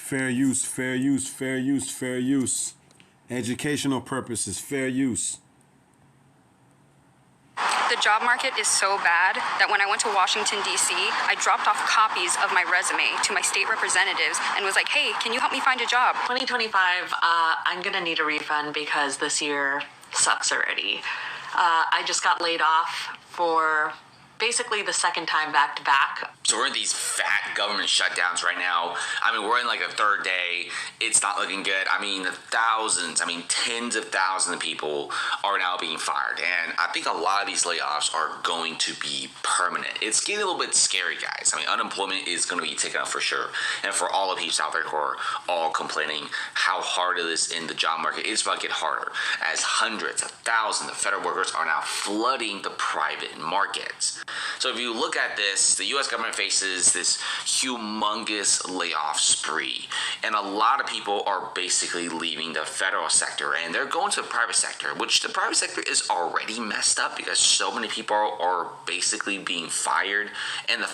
Fair use, fair use, fair use, fair use. Educational purposes, fair use. The job market is so bad that when I went to Washington, D.C., I dropped off copies of my resume to my state representatives and was like, hey, can you help me find a job? 2025, I'm going to need a refund because this year sucks already. I just got laid off for basically the second time back to back. So we're in these fat government shutdowns right now. I mean, we're in like the third day. It's not looking good. I mean, tens of thousands of people are now being fired. And I think a lot of these layoffs are going to be permanent. It's getting a little bit scary, guys. I mean, unemployment is going to be taken up for sure. And for all of you out there who are all complaining how hard it is in the job market, it's about to get harder as hundreds of thousands of federal workers are now flooding the private markets. So if you look at this, the U.S. government faces this humongous layoff spree. And a lot of people are basically leaving the federal sector and they're going to the private sector, which the private sector is already messed up because so many people are basically being fired. And the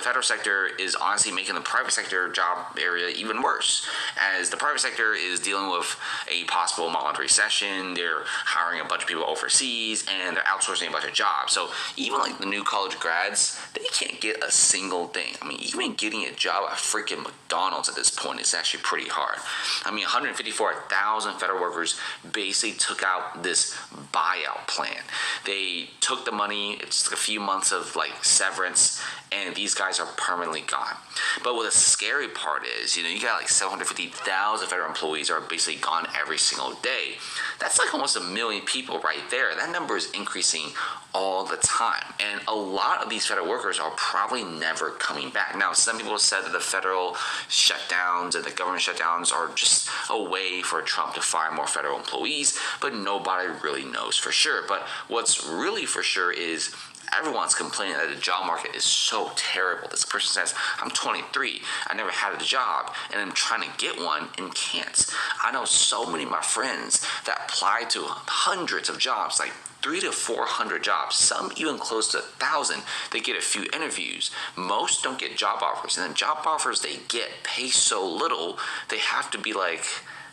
federal sector is honestly making the private sector job area even worse, as the private sector is dealing with a possible mild recession. They're hiring a bunch of people overseas and they're outsourcing a bunch of jobs. So even like the new college grads, they can't get a single thing. I mean, even getting a job at freaking McDonald's at this point is actually pretty hard. I mean, 154,000 federal workers basically took out this buyout plan. They took the money, it's a few months of like severance, and these guys are permanently gone. But what the scary part is, you got like 750,000 federal employees are basically gone every single day. That's like almost 1 million people right there. That number is increasing all the time. And a lot of these federal workers are probably never coming back. Now, some people said that the federal shutdowns and the government shutdowns are just a way for Trump to fire more federal employees, but nobody really knows for sure. But what's really for sure is everyone's complaining that the job market is so terrible. This person says, I'm 23, I never had a job, and I'm trying to get one and can't. I know so many of my friends that applied to hundreds of jobs, like 300 to 400 jobs, some even close to 1,000. They get a few interviews. Most don't get job offers, and the job offers they get pay so little, they have to be like,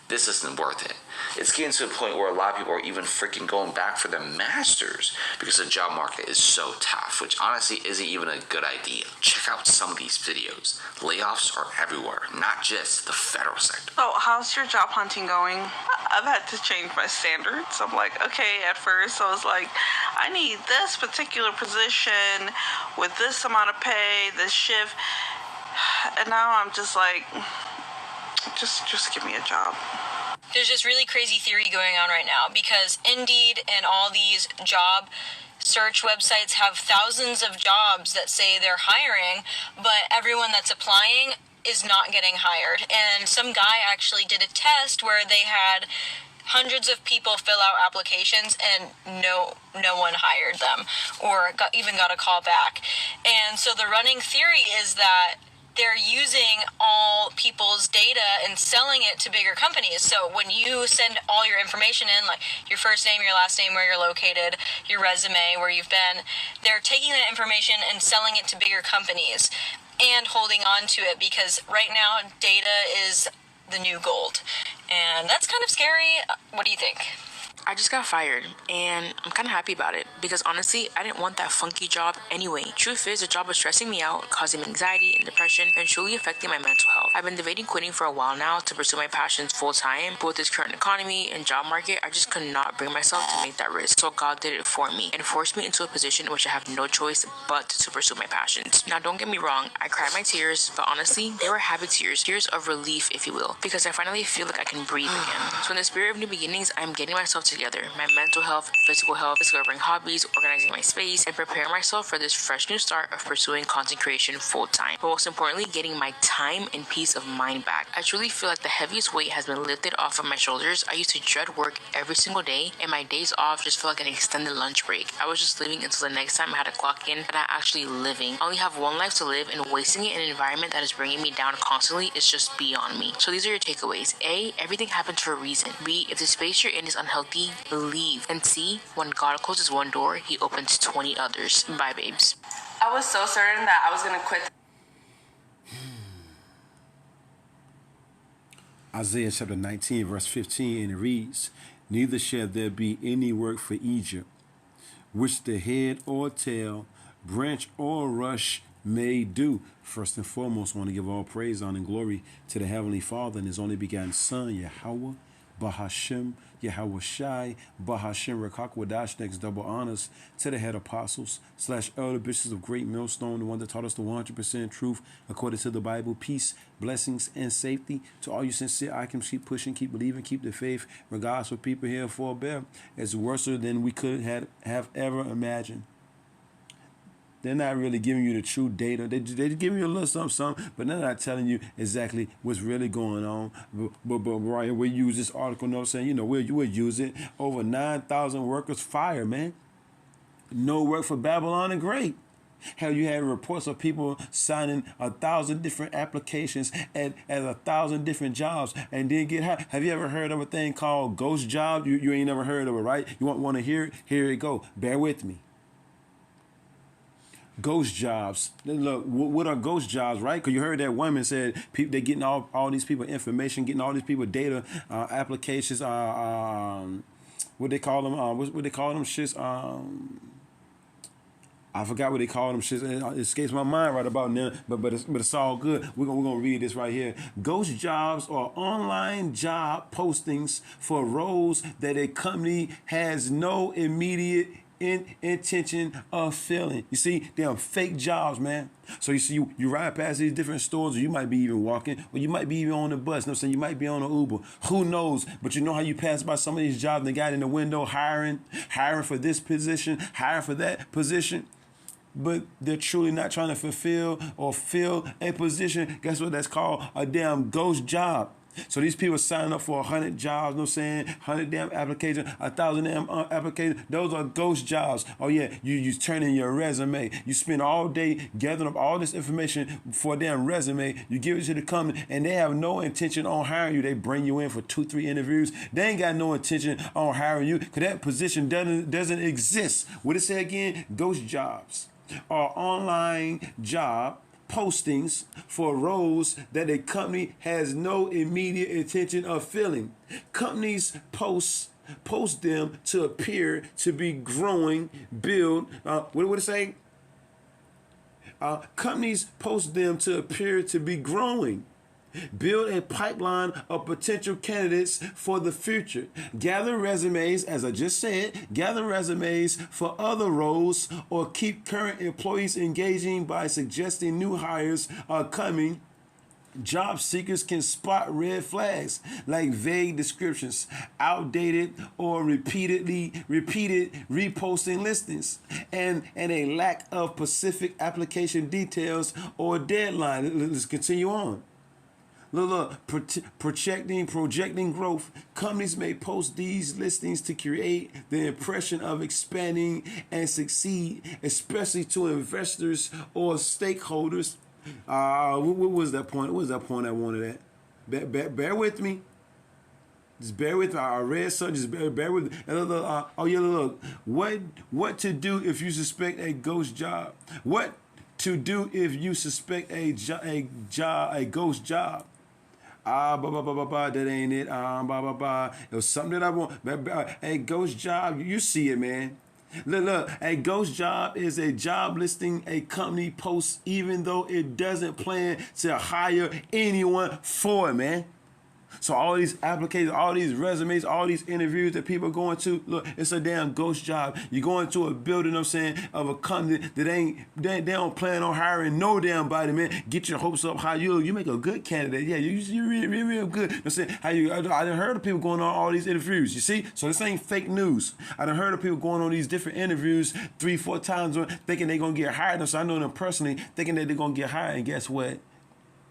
this isn't worth it. It's getting to a point where a lot of people are even freaking going back for their masters because the job market is so tough, which honestly isn't even a good idea. Check out some of these videos. Layoffs are everywhere, not just the federal sector. So how's your job hunting going? I've had to change my standards. I'm like, okay, at first I was like, I need this particular position with this amount of pay, this shift. And now I'm just like, just give me a job. There's this really crazy theory going on right now because Indeed and all these job search websites have thousands of jobs that say they're hiring, but everyone that's applying is not getting hired. And some guy actually did a test where they had hundreds of people fill out applications and no one hired them or even got a call back. And so the running theory is that they're using all people's data and selling it to bigger companies. So when you send all your information in, like your first name, your last name, where you're located, your resume, where you've been, they're taking that information and selling it to bigger companies and holding on to it because right now data is the new gold. And that's kind of scary. What do you think? I just got fired, and I'm kind of happy about it, because honestly, I didn't want that funky job anyway. Truth is, the job was stressing me out, causing me anxiety and depression, and truly affecting my mental health. I've been debating quitting for a while now to pursue my passions full-time, but with this current economy and job market, I just could not bring myself to make that risk. So God did it for me, and forced me into a position in which I have no choice but to pursue my passions. Now, don't get me wrong, I cried my tears, but honestly, they were happy tears of relief, if you will, because I finally feel like I can breathe again. So in the spirit of new beginnings, I'm getting myself together, my mental health, physical health, discovering hobbies, organizing my space, and preparing myself for this fresh new start of pursuing content creation full-time. But most importantly, getting my time and peace of mind back. I truly feel like the heaviest weight has been lifted off of my shoulders. I used to dread work every single day, and my days off just felt like an extended lunch break. I was just living until the next time I had to clock in, but not actually living. I only have one life to live, and wasting it in an environment that is bringing me down constantly is just beyond me. So these are your takeaways. A, everything happens for a reason. B, if the space you're in is unhealthy, leave. And C, when God closes one door, he opens 20 others. Bye, babes. I was so certain that I was going to quit. Isaiah chapter 19, verse 15, and it reads, "Neither shall there be any work for Egypt, which the head or tail, branch or rush may do." First and foremost, I want to give all praise, honor, and glory to the Heavenly Father and His only begotten Son, Yahweh, Bahashem, Yahweh Shai, Bahashem Rakakwadash. Next double honors to the head apostles / elder bishops of Great Millstone, the one that taught us the 100% truth according to the Bible. Peace, blessings, and safety to all you sincere icons. Keep pushing, keep believing, keep the faith. Regardless of people here for a bear, it's worse than we could have ever imagined. They're not really giving you the true data. They're giving you a little something, but they're not telling you exactly what's really going on. But right here, we use this article, note saying, we'll use it. Over 9,000 workers fired, man. No work for Babylon and Great. Hell, you had reports of people signing 1,000 different applications at 1,000 different jobs and didn't get hired. Have you ever heard of a thing called ghost job? You ain't never heard of it, right? You want to hear it? Here it go. Bear with me. Ghost jobs. Look, what are ghost jobs, right? Because you heard that woman said they're getting all these people information, getting all these people data, applications, what they call them, what they call them shits, I forgot what they call them shits. It escapes my mind right about now, but it's all good. We're gonna read this right here. Ghost jobs are online job postings for roles that a company has no immediate intention of filling. You see, they're fake jobs, man. So you see, you ride past these different stores, or you might be even walking, or you might be even on the bus. You know what I'm saying? You might be on an Uber. Who knows? But you know how you pass by some of these jobs and they got in the window hiring for this position, hiring for that position. But they're truly not trying to fulfill or fill a position. Guess what? That's called a damn ghost job. So these people signing up for 100 jobs, you know what I'm saying? 100 damn applications, 1,000 damn applications. Those are ghost jobs. Oh yeah, you turn in your resume. You spend all day gathering up all this information for a damn resume. You give it to the company and they have no intention on hiring you. They bring you in for 2-3 interviews. They ain't got no intention on hiring you because that position doesn't exist. What it say again? Ghost jobs are online job postings for roles that a company has no immediate intention of filling. Companies post them to appear to be growing, build, what would it say? Companies post them to appear to be growing. Build a pipeline of potential candidates for the future. Gather resumes, as I just said, gather resumes for other roles or keep current employees engaging by suggesting new hires are coming. Job seekers can spot red flags like vague descriptions, outdated or repeated reposting listings, and a lack of specific application details or deadline. Let's continue on. Look, projecting growth. Companies may post these listings to create the impression of expanding and succeed, especially to investors or stakeholders. What was that point? What was that point I wanted at? Bear with me. Just bear with me. I read something. Just bear with me. Look. What to do if you suspect a ghost job? What to do if you suspect a ghost job? That ain't it. It was something that I want. A ghost job, you see it, man. Look, a ghost job is a job listing a company posts even though it doesn't plan to hire anyone for it, man. So all these applications, all these resumes, all these interviews that people are going to, look, it's a damn ghost job. You go into a building, you know what I'm saying, of a company that they don't plan on hiring no damn body, man. Get your hopes up high. You make a good candidate. Yeah, you're real good. You know what I'm saying? I done heard of people going on all these interviews, you see? So this ain't fake news. I done heard of people going on these different interviews 3-4 times thinking they're going to get hired. So I know them personally thinking that they're going to get hired. And guess what?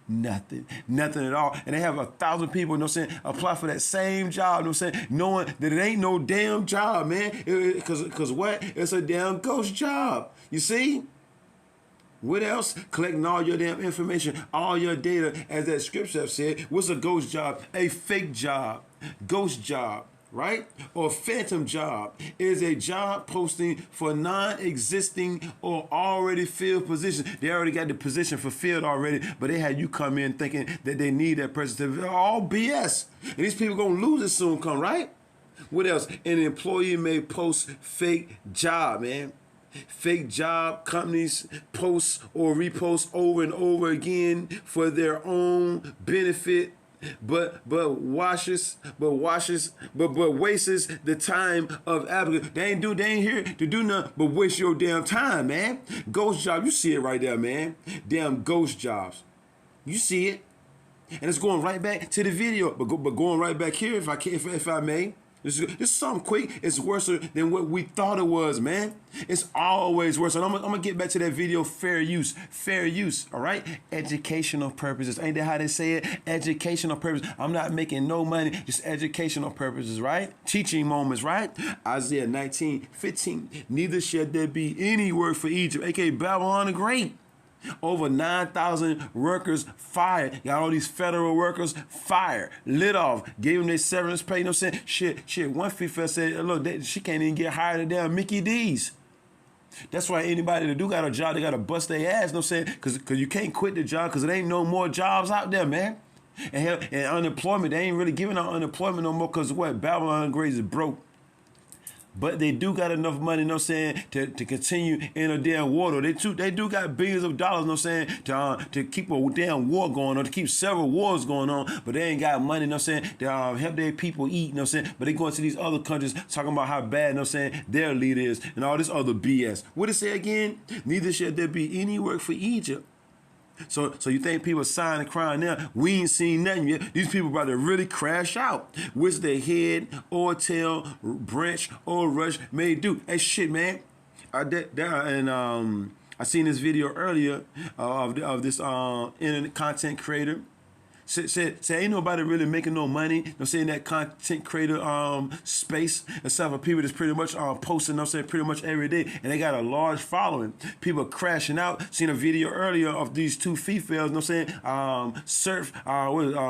Nothing at all. And they have 1,000 people, you know what I'm saying, apply for that same job, you know what I'm saying, knowing that it ain't no damn job, man. Because what? It's a damn ghost job. You see? What else? Collecting all your damn information, all your data, as that scripture said. What's a ghost job? A fake job. Ghost job. right? Or phantom job is a job posting for non-existing or already filled positions. They already got the position fulfilled already, but they had you come in thinking that they need that person to all BS. And these people gonna lose it soon come, right? What else? An employee may post fake job, man. Fake job companies post or repost over and over again for their own benefit, but wastes the time of applicants. They ain't here to do nothing but waste your damn time, man. Ghost job, you see it right there, man. Damn ghost jobs, you see it, and it's going right back to the video. But going right back here, if I may. This is something quick. It's worse than what we thought it was, man. It's always worse. And I'm gonna get back to that video, fair use, all right? Educational purposes. Ain't that how they say it? Educational purposes. I'm not making no money, just educational purposes, right? Teaching moments, right? Isaiah 19:15. Neither shall there be any work for Egypt, aka Babylon the Great. Over 9,000 workers fired. Got all these federal workers fired, lit off, gave them their severance pay. You know what I'm saying? Shit. One female said, look, she can't even get hired at damn Mickey D's. That's why anybody that do got a job, they got to bust their ass. You know what I'm saying? Because you can't quit the job because there ain't no more jobs out there, man. And hell, and unemployment, they ain't really giving out unemployment no more because what? Babylon the Great is broke. But they do got enough money, you know what I'm saying, to continue in a damn war. They do got billions of dollars, you know what I'm saying, to keep a damn war going on, to keep several wars going on, but they ain't got money, you know what I'm saying, to help their people eat, you know what I'm saying, but they going to these other countries talking about how bad, you know what I'm saying, their leader is and all this other BS. What it say again? Neither shall there be any work for Egypt. So you think people sighing and crying now? We ain't seen nothing yet. These people about to really crash out. Which their head or tail, branch or rush may do. Hey, shit, man. I seen this video earlier of this internet content creator. Say ain't nobody really making no money. You know what I'm saying, that content creator space, except for people that's pretty much posting, you know what I'm saying, pretty much every day, and they got a large following. People crashing out. Seen a video earlier of these two females, you know what I'm saying,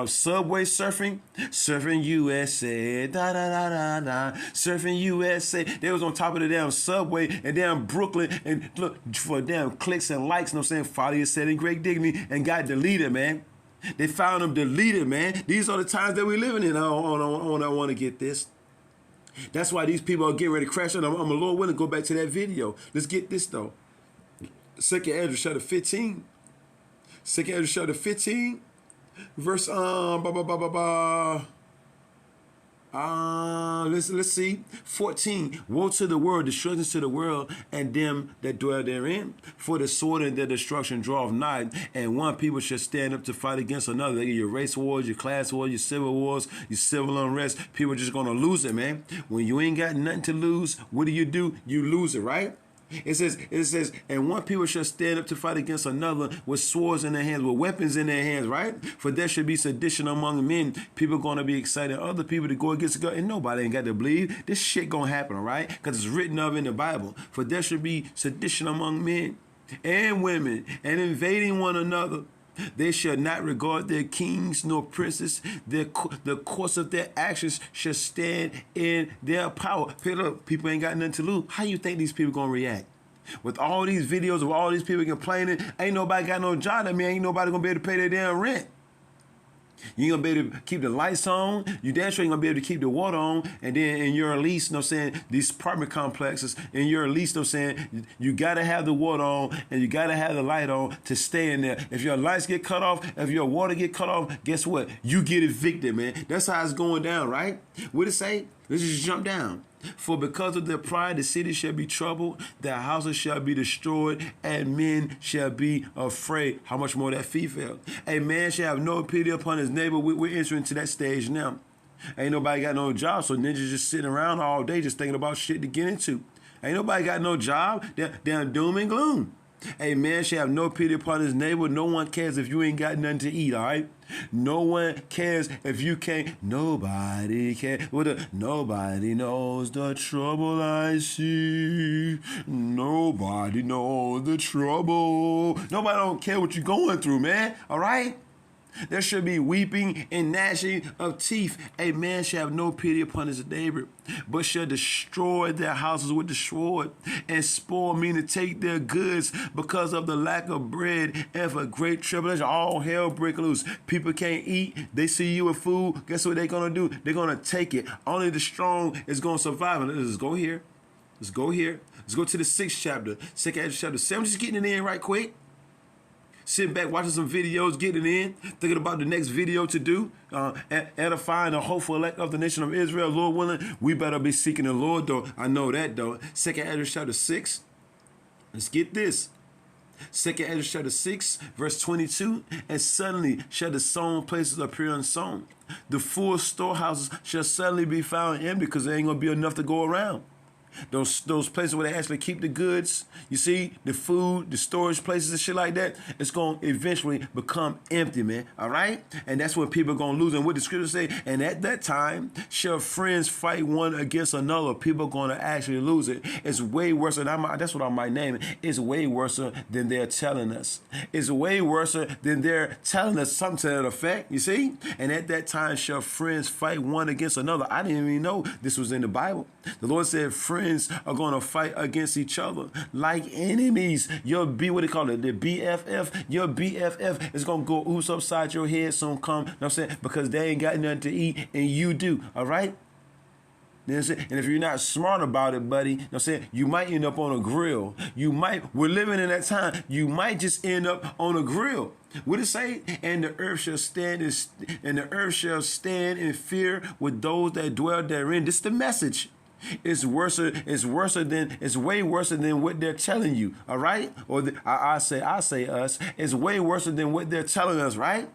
subway surfing USA, da da da da da, surfing USA. They was on top of the damn subway and damn Brooklyn and look for damn clicks and likes, you know what I'm saying, Folly said in great dignity and got deleted, man. They found them deleted, man. These are the times that we're living in. I want to get this. That's why these people are getting ready to crash out. I'm a little willing to go back to that video. Let's get this, though. 2 Ezra chapter 15. 2 Ezra chapter 15. Verse, let's see. 14. Woe to the world, destruction to the world, and them that dwell therein. For the sword and their destruction draweth nigh, and one people shall stand up to fight against another. Your race wars, your class wars, your civil wars, your civil unrest. People are just gonna lose it, man. When you ain't got nothing to lose, what do? You lose it, right? It says, and one people shall stand up to fight against another with swords in their hands, with weapons in their hands, right? For there should be sedition among men. People going to be excited. Other people to go against God. And nobody ain't got to believe. This shit going to happen, right? Because it's written of in the Bible. For there should be sedition among men and women and invading one another. They shall not regard their kings nor princes. The course of their actions shall stand in their power. People ain't got nothing to lose. How you think these people gonna react? With all these videos of all these people complaining, ain't nobody got no job. I mean, ain't nobody gonna be able to pay their damn rent. You ain't gonna be able to keep the lights on. You damn sure ain't gonna be able to keep the water on. And then in your lease, you know what I'm saying, these apartment complexes, in your lease, you know what I'm saying, you gotta have the water on and you gotta have the light on to stay in there. If your lights get cut off, if your water get cut off, guess what? You get evicted, man. That's how it's going down, right? What it say? Let's just jump down. For because of their pride, the city shall be troubled, their houses shall be destroyed, and men shall be afraid. How much more that female? A man shall have no pity upon his neighbor. We're entering to that stage now. Ain't nobody got no job, so ninjas just sitting around all day just thinking about shit to get into. Ain't nobody got no job. They're doom and gloom. A man shall have no pity upon his neighbor. No one cares if you ain't got nothing to eat, all right? No one cares if you can't. Nobody cares. Nobody knows the trouble I see. Nobody knows the trouble. Nobody don't care what you're going through, man, all right? There should be weeping and gnashing of teeth. A man shall have no pity upon his neighbor, but shall destroy their houses with the sword, and spoil, meaning take their goods, because of the lack of bread and for great tribulation. All hell break loose. People can't eat. They see you with food. Guess what they're going to do? They're going to take it. Only the strong is going to survive. Let's go here. Let's go here. Let's go to the 6th chapter. 2nd Ezra chapter 7. Just getting it in right quick. Sitting back, watching some videos, getting in, thinking about the next video to do, edifying the hopeful elect of the nation of Israel. Lord willing, we better be seeking the Lord, though. I know that, though. 2nd Ezra chapter 6. Let's get this. 2nd Ezra chapter 6, verse 22. And suddenly shall the sown places appear unsown. The full storehouses shall suddenly be found empty, because there ain't going to be enough to go around. Those places where they actually keep the goods, you see, the food, the storage places and shit like that, it's going to eventually become empty, man, all right? And that's when people are going to lose. And what the scripture say, and at that time shall friends fight one against another. People are going to actually lose it. It's way worse, and that's what I might name it. It's way worse than they're telling us. It's way worse than they're telling us, something to that effect, you see? And at that time shall friends fight one against another. I didn't even know this was in the Bible. The Lord said friends are going to fight against each other like enemies. Your what they call it, the BFF. Your BFF is going to go oops upside your head soon come, you know what I'm saying? Because they ain't got nothing to eat and you do, all right? You know what I'm saying? And if you're not smart about it, buddy, you know what I'm saying, you might end up on a grill. We're living in that time, you might just end up on a grill. What it say? And the earth shall stand in fear with those that dwell therein. This is the message. It's way worse than what they're telling you, all right? Or I say us. It's way worse than what they're telling us, right?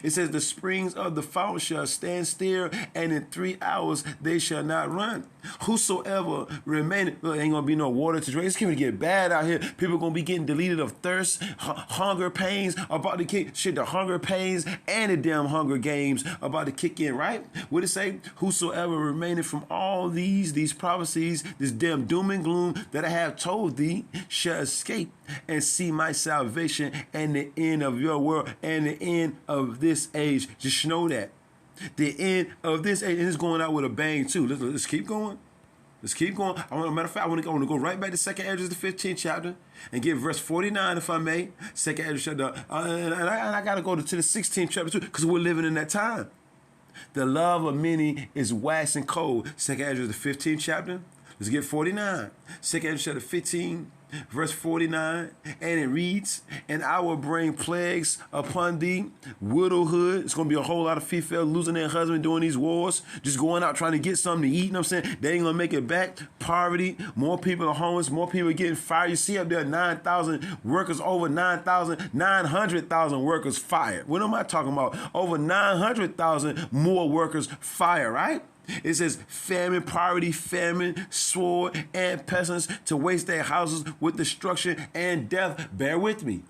It says the springs of the fountain shall stand still, and in 3 hours they shall not run. Whosoever remaineth, look, ain't gonna be no water to drink. It's gonna get bad out here. People gonna be getting deleted of thirst, hunger pains about to kick. Shit, the hunger pains and the damn Hunger Games about to kick in, right? What it say? Whosoever remaineth from all these prophecies, this damn doom and gloom that I have told thee, shall escape and see my salvation and the end of your world and the end of this age. Just know that. The end of this age, and it's going out with a bang too. Let's keep going. Let's keep going. Matter of fact, I want to go right back to 2nd Ezra, the 15th chapter, and get verse 49, if I may. 2nd Ezra chapter, and I got to go to the 16th chapter too, because we're living in that time. The love of many is waxing cold. 2nd Ezra, the 15th chapter. Let's get 49. 2nd Ezra chapter 15. Verse 49, and it reads, and I will bring plagues upon thee, widowhood. It's going to be a whole lot of females losing their husband during these wars, just going out trying to get something to eat, you know what I'm saying? They ain't going to make it back. Poverty, more people are homeless, more people are getting fired. You see up there 9,000 workers, over 900,000 workers fired. What am I talking about? Over 900,000 more workers fired, right? It says famine, poverty, sword, and pestilence to waste their houses with destruction and death. Bear with me.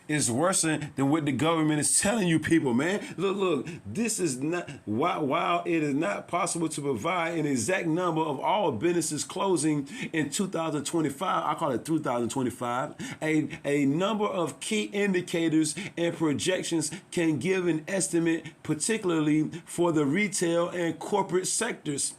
It's worse than what the government is telling you people, man. Look, this is not, while it is not possible to provide an exact number of all businesses closing in 2025, I call it 2025, a number of key indicators and projections can give an estimate, particularly for the retail and corporate sectors.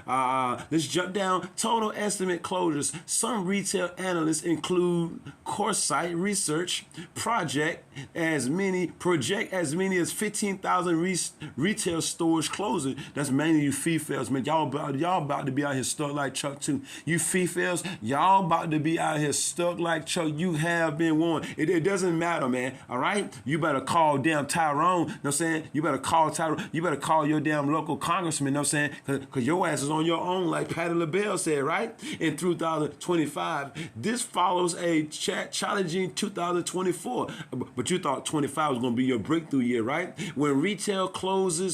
Let's jump down. Total estimate closures. Some retail analysts include Coresight Research project as many as 15,000 retail stores closing. That's mainly you females, man. Y'all about to be out here stuck like Chuck too. You females, y'all about to be out here stuck like Chuck. You have been warned. It doesn't matter, man. All right, you better call damn Tyrone. You know what I'm saying? You better call Tyrone. You better call your damn local congressman. You know what I'm saying? Because your ass is on your own, like Patti LaBelle said, right? In 2025. This follows a challenging 2024. But you thought 25 was going to be your breakthrough year, right? When retail closure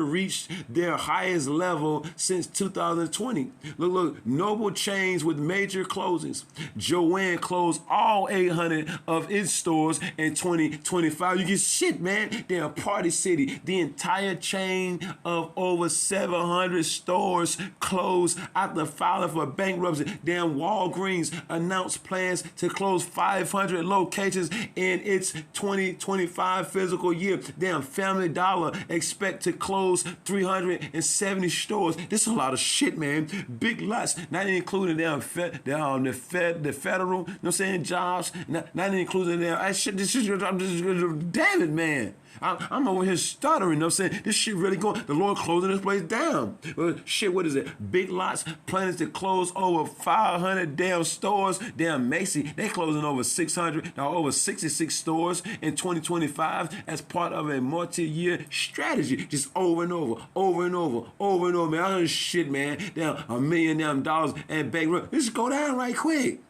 reached their highest level since 2020. Look, Noble chains with major closings. Joanne closed all 800 of its stores in 2025. You get shit, man. They're a party city. The entire chain of over 700 400 stores closed after filing for bankruptcy. Damn, Walgreens announced plans to close 500 locations in its 2025 fiscal year. Damn, Family Dollar expect to close 370 stores. This is a lot of shit, man. Big Lots, not including the federal, you know what I'm saying, jobs, not including them. Damn it, man. I'm over here stuttering, you know what I'm saying? This shit really going, the Lord closing this place down. Shit, what is it? Big Lots plans to close over 500 damn stores. Damn, Macy, they closing over 66 stores in 2025 as part of a multi-year strategy. Just over and over, man. I heard shit, man. Damn, $1 million damn dollars and bankrupt. This go down right quick.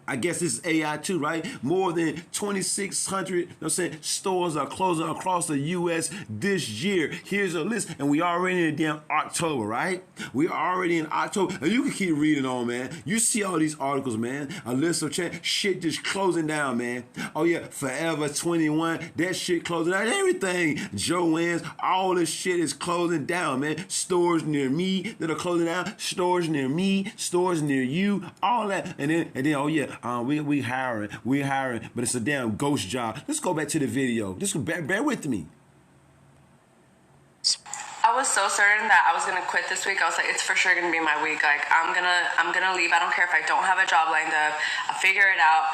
I guess this is AI too, right? More than 2,600, you know what I'm saying, stores are closing across the U.S. this year. Here's a list, and we already in damn October, right? We already in October, and you can keep reading on, man. You see all these articles, man. A list of shit just closing down, man. Oh yeah, Forever 21, that shit closing down. Everything, Joann's, all this shit is closing down, man. Stores near me that are closing down. Stores near me, stores near you, all that, and then oh yeah. We hiring, but it's a damn ghost job. Let's go back to the video. Just bear with me. I was so certain that I was gonna quit this week. I was like, it's for sure gonna be my week. Like, I'm gonna leave. I don't care if I don't have a job lined up. I'll figure it out.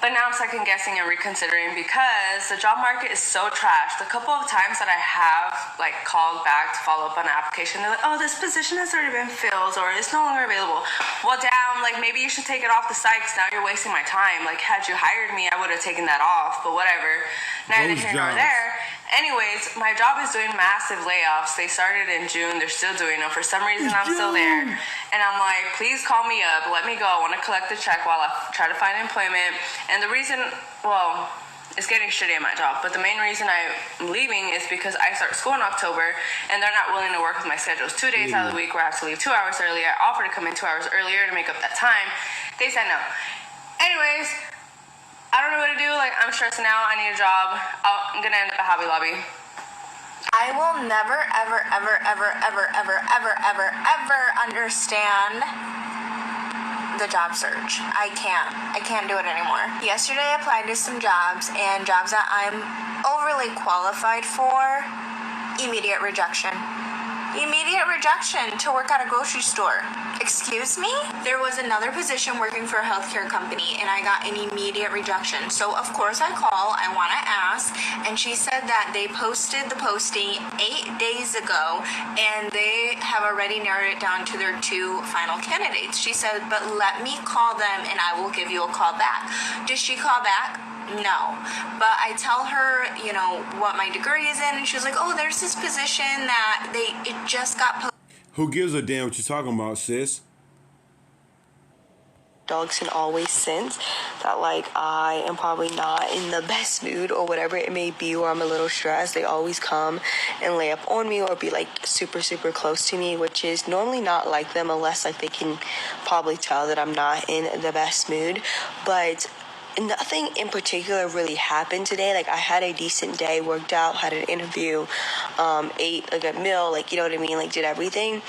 But now I'm second guessing and reconsidering because the job market is so trashed. The couple of times that I have like called back to follow up on an application, they're like, oh, this position has already been filled or it's no longer available. Well, damn, like maybe you should take it off the site because now you're wasting my time. Like, had you hired me, I would have taken that off, but whatever. Neither here nor there. Anyways, my job is doing massive layoffs. They started in June. They're still doing them. For some reason, I'm still there. And I'm like, please call me up. Let me go. I want to collect the check while I try to find employment. And the reason, well, it's getting shitty at my job. But the main reason I'm leaving is because I start school in October, and they're not willing to work with my schedules. 2 days out of the week where I have to leave 2 hours early. I offered to come in 2 hours earlier to make up that time. They said no. Anyways, I don't know what to do. Like, I'm stressing out. I need a job. I'm going to end up at Hobby Lobby. I will never, ever, ever, ever, ever, ever, ever, ever, ever understand the job search. I can't do it anymore. Yesterday I applied to some jobs, and jobs that I'm overly qualified for, immediate rejection. Immediate rejection to work at a grocery store. Excuse me? There was another position working for a healthcare company, and I got an immediate rejection. So of course I call, I want to ask, and she said that they posted the posting 8 days ago, and they have already narrowed it down to their 2 final candidates. She said, but let me call them and I will give you a call back. Did she call back? No. But I tell her, you know, what my degree is in, and she's like, oh, there's this position that it just got posted. Who gives a damn what you're talking about, sis? Dogs can always sense that, like, I am probably not in the best mood or whatever it may be, or I'm a little stressed. They always come and lay up on me or be like super, super close to me, which is normally not like them unless like they can probably tell that I'm not in the best mood. But nothing in particular really happened today. Like, I had a decent day, worked out, had an interview, ate a good meal, like, you know what I mean, like, did everything.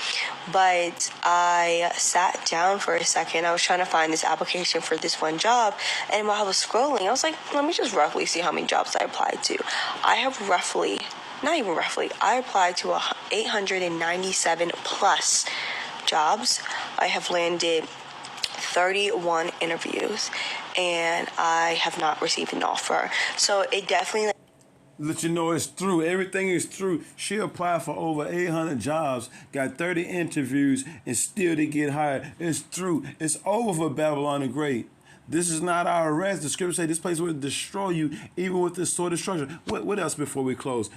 But I sat down for a second. I was trying to find this application for this one job, and while I was scrolling, I was like, let me just roughly see how many jobs I applied to. I have I applied to 897 plus jobs. I have landed 31 interviews, and I have not received an offer. So it definitely... Let you know it's through. Everything is through. She applied for over 800 jobs, got 30 interviews, and still didn't get hired. It's through. It's over for Babylon the Great. This is not our rest. The scripture say this place will destroy you, even with this sort of structure. What else before we close?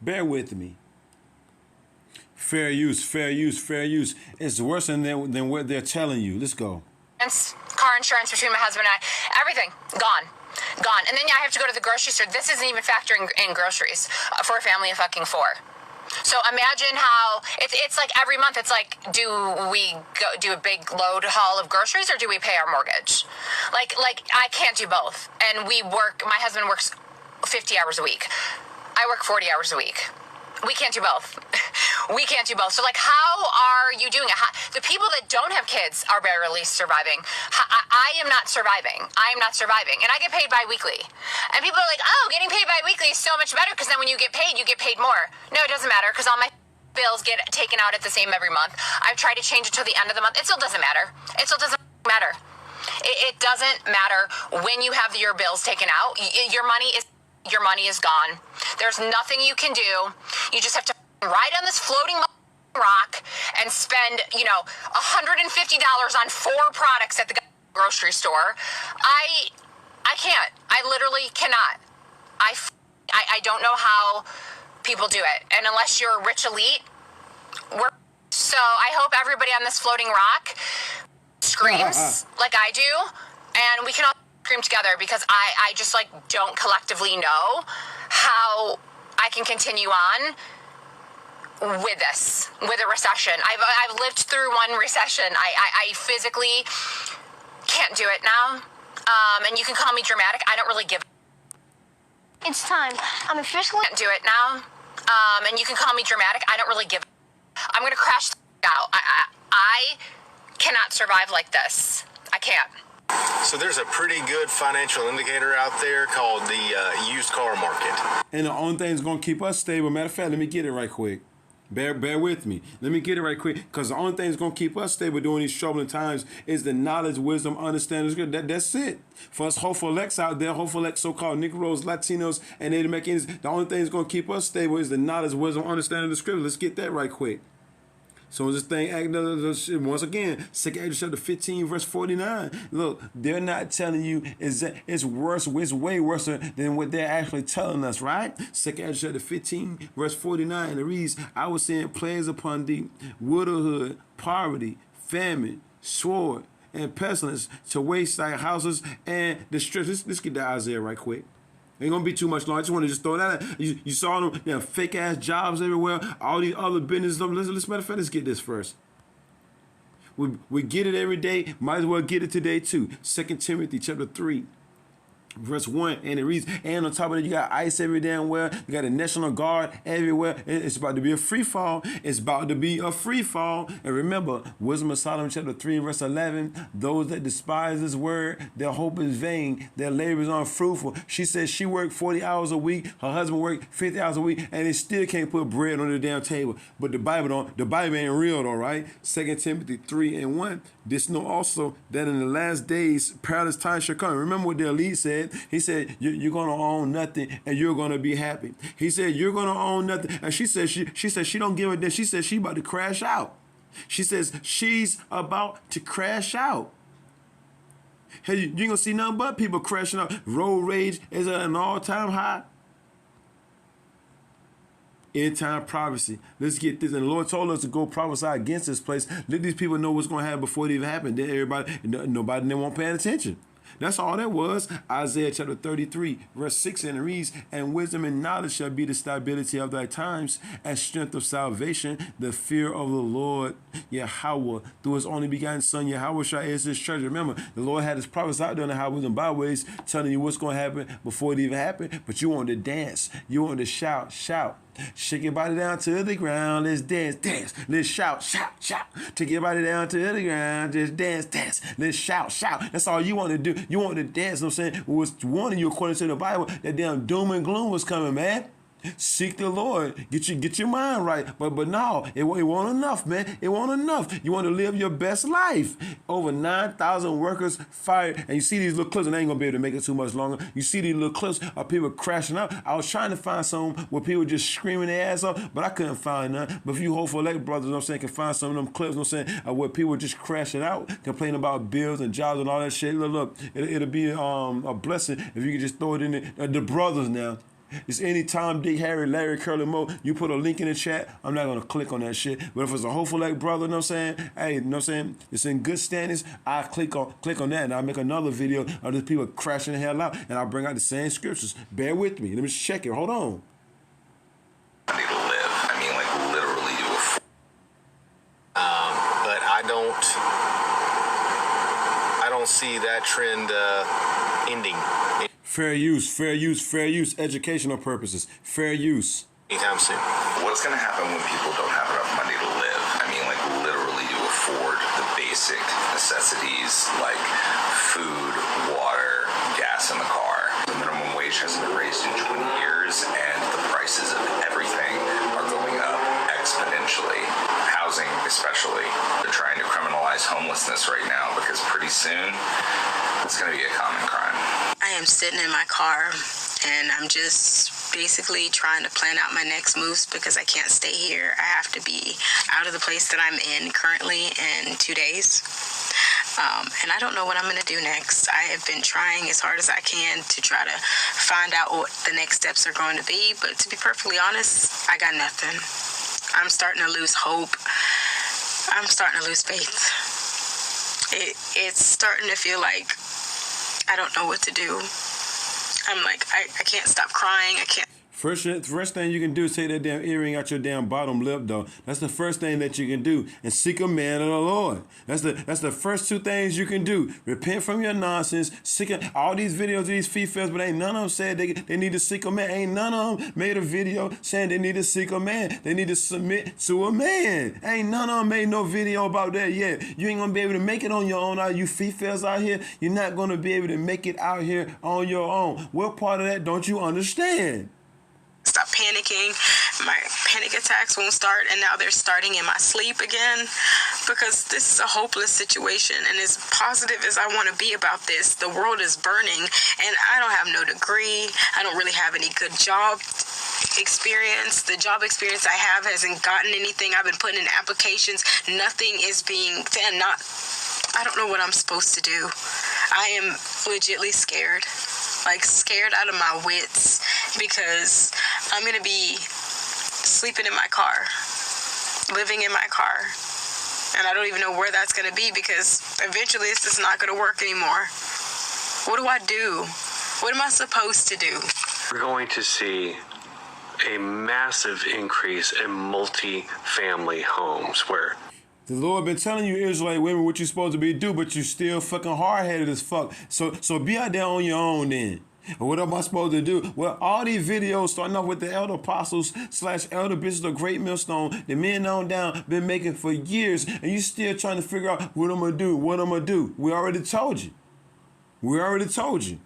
Bear with me. Fair use, fair use, fair use. It's worse than what they're telling you. Let's go. Car insurance between my husband and I, everything gone. And then I have to go to the grocery store. This isn't even factoring in groceries for a family of fucking 4. So imagine how it's like every month. It's like, do we go do a big load haul of groceries or do we pay our mortgage? Like I can't do both. And my husband works 50 hours a week. I work 40 hours a week. We can't do both. We can't do both. So, like, how are you doing it? The people that don't have kids are barely surviving. I am not surviving. I am not surviving. And I get paid bi-weekly. And people are like, oh, getting paid bi-weekly is so much better because then when you get paid more. No, it doesn't matter because all my bills get taken out at the same every month. I've tried to change it till the end of the month. It still doesn't matter. It still doesn't matter. It doesn't matter when you have your bills taken out. Your money is gone. There's nothing you can do. You just have to ride on this floating rock and spend, $150 on 4 products at the grocery store. I can't. I literally cannot. I don't know how people do it. And unless you're a rich elite, so I hope everybody on this floating rock screams like I do, and we can all scream together because I just don't collectively know how I can continue on with this, with a recession. I've lived through one recession. I physically can't do it now. And you can call me dramatic. I don't really give. It's time. I'm officially can't do it now. And you can call me dramatic. I don't really give. I'm gonna crash out. I cannot survive like this. I can't. So there's a pretty good financial indicator out there called the used car market. And the only thing that's going to keep us stable, matter of fact, let me get it right quick. Bear with me. Let me get it right quick, because the only thing that's going to keep us stable during these troubling times is the knowledge, wisdom, understanding. That's it. For us hopeful elects out there, hopeful elects, so-called Negroes, Latinos, and Native Americans, the only thing that's going to keep us stable is the knowledge, wisdom, understanding of the scripture. Let's get that right quick. So this thing, once again, 2 Ezra chapter 15, verse 49. Look, they're not telling you it's worse, it's way worse than what they're actually telling us, right? 2 Ezra chapter 15, verse 49, and it reads, I was send plagues upon thee, widowhood, poverty, famine, sword, and pestilence to waste thy houses and distress. Let's get to Isaiah right quick. Ain't gonna be too much long. I just want to throw that out. You saw them, fake ass jobs everywhere. All these other businesses. Let's matter of fact, let's get this first. We get it every day. Might as well get it today too. 2 Timothy chapter 3. Verse 1, and it reads, and on top of it, you got ICE every damn where. You got a National Guard everywhere. It's about to be a free fall. It's about to be a free fall. And remember, Wisdom of Solomon chapter 3, verse 11, those that despise this word, their hope is vain, their labor is unfruitful. She says she worked 40 hours a week, her husband worked 50 hours a week, and they still can't put bread on the damn table. But the Bible ain't real though, right? 2 Timothy 3 and 1, this know also that in the last days, perilous times shall come. Remember what the elite said. He said, you're going to own nothing and you're going to be happy. He said, you're going to own nothing. And she said she don't give a damn. She said she about to crash out. She says she's about to crash out. Hey, you ain't going to see nothing but people crashing out. Road rage is at an all-time high. End time prophecy. Let's get this. And the Lord told us to go prophesy against this place. Let these people know what's going to happen before it even happened. Then nobody won't pay attention. That's all that was. Isaiah chapter 33, verse 6, and it reads, and wisdom and knowledge shall be the stability of thy times, and strength of salvation, the fear of the Lord, Yahweh, through his only begotten son, Yahweh shall answer his church. Remember, the Lord had his prophets out there in the highways and byways telling you what's going to happen before it even happened, but you want to dance. You want to shout. Shake your body down to the ground. Let's dance. Let's shout. Take your body down to the ground. Just dance. Let's shout. That's all you want to do. You want to dance. You know what I'm saying? It was warning you according to the Bible that damn doom and gloom was coming, man. Seek the Lord. Get your mind right. But no, it won't enough, man. It won't enough. You want to live your best life. Over 9,000 workers fired. And you see these little clips, and I ain't going to be able to make it too much longer. You see these little clips of people crashing out. I was trying to find some where people just screaming their ass off, but I couldn't find none. But if you hopeful elect brothers, you know what I'm saying, can find some of them clips, you know what I'm saying, where people just crashing out, complaining about bills and jobs and all that shit. Look, it'll be a blessing if you could just throw it in there. The brothers now. It's any Tom, Dick, Harry, Larry, Curly, Mo. You put a link in the chat, I'm not going to click on that shit. But if it's a hopeful like brother, you know what I'm saying? Hey, you know what I'm saying? It's in good standings. I click on that and I'll make another video of these people crashing the hell out and I'll bring out the same scriptures. Bear with me. Let me check it. Hold on. I need to live. I mean, like literally do a but I don't see that trend ending. Fair use, educational purposes. Fair use. Anytime soon. What's going to happen when people don't have enough money to live? I mean, like, literally to afford the basic necessities like food, water, gas in the car. The minimum wage hasn't been raised in 20 years, and the prices of everything are going up exponentially. Housing, especially. They're trying to criminalize homelessness right now because pretty soon it's going to be a common crime. I am sitting in my car and I'm just basically trying to plan out my next moves because I can't stay here. I have to be out of the place that I'm in currently in 2 days. And I don't know what I'm going to do next. I have been trying as hard as I can to try to find out what the next steps are going to be. But to be perfectly honest, I got nothing. I'm starting to lose hope. I'm starting to lose faith. It's starting to feel like I don't know what to do. I'm like, I can't stop crying. I can't. First thing you can do is take that damn earring out your damn bottom lip, though. That's the first thing that you can do. And seek a man of the Lord. That's the first two things you can do. Repent from your nonsense. All these videos of these females, but ain't none of them said they need to seek a man. Ain't none of them made a video saying they need to seek a man. They need to submit to a man. Ain't none of them made no video about that yet. You ain't going to be able to make it on your own. Are you females out here? You're not going to be able to make it out here on your own. What part of that don't you understand? Stop panicking. My panic attacks won't start, and now they're starting in my sleep again because this is a hopeless situation. And as positive as I want to be about this, the world is burning, and I don't have no degree. I don't really have any good job experience. The job experience I have hasn't gotten anything. I've been putting in applications. Nothing is being done. I don't know what I'm supposed to do. I am legitly scared. Like, scared out of my wits because I'm going to be sleeping in my car, living in my car, and I don't even know where that's going to be because eventually it's just not going to work anymore. What do I do? What am I supposed to do? We're going to see a massive increase in multi-family homes where the Lord been telling you, Israelite women, what you supposed to be do, but you still fucking hard-headed as fuck. So be out there on your own then. What am I supposed to do? Well, all these videos, starting off with the elder apostles / elder bishops of Great Millstone, the men on down, been making for years, and you still trying to figure out what I'm going to do, what I'm going to do. We already told you. We already told you.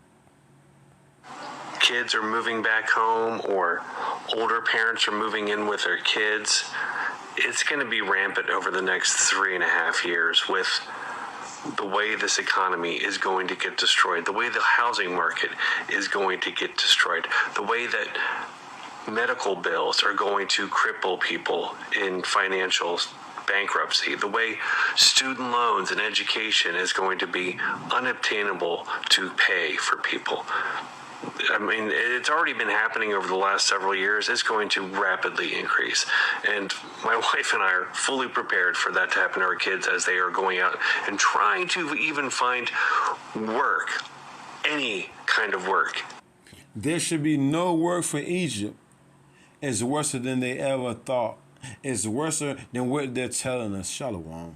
Kids are moving back home or older parents are moving in with their kids. It's going to be rampant over the next 3.5 years with the way this economy is going to get destroyed, the way the housing market is going to get destroyed, the way that medical bills are going to cripple people in financial bankruptcy, the way student loans and education is going to be unobtainable to pay for people. I mean, it's already been happening over the last several years. It's going to rapidly increase. And my wife and I are fully prepared for that to happen to our kids as they are going out and trying to even find work, any kind of work. There should be no work for Egypt. It's worse than they ever thought. It's worse than what they're telling us. Shalom.